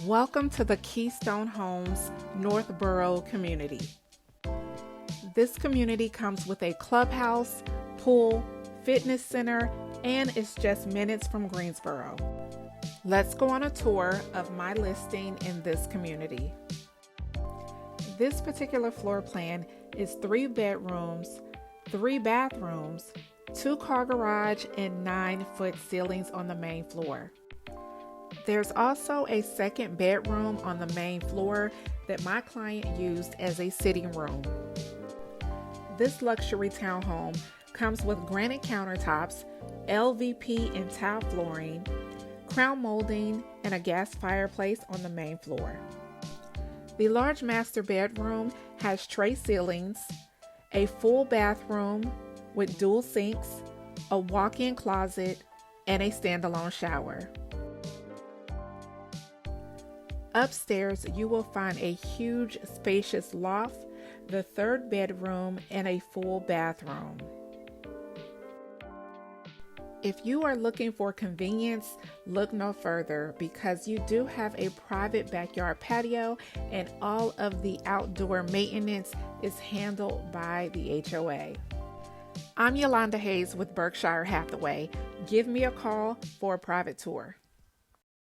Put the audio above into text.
Welcome to the Keystone Homes Northborough community. This community comes with a clubhouse, pool, fitness center, and is just minutes from Greensboro. Let's go on a tour of my listing in this community. This particular floor plan is 3 bedrooms, 3 bathrooms, 2-car garage, and 9-foot ceilings on the main floor. There's also a 2nd bedroom on the main floor that my client used as a sitting room. This luxury townhome comes with granite countertops, LVP and tile flooring, crown molding, and a gas fireplace on the main floor. The large master bedroom has tray ceilings, a full bathroom with dual sinks, a walk-in closet, and a standalone shower. Upstairs, you will find a huge, spacious loft, the 3rd bedroom, and a full bathroom. If you are looking for convenience, look no further because you do have a private backyard patio and all of the outdoor maintenance is handled by the HOA. I'm Yolanda Hayes with Berkshire Hathaway. Give me a call for a private tour.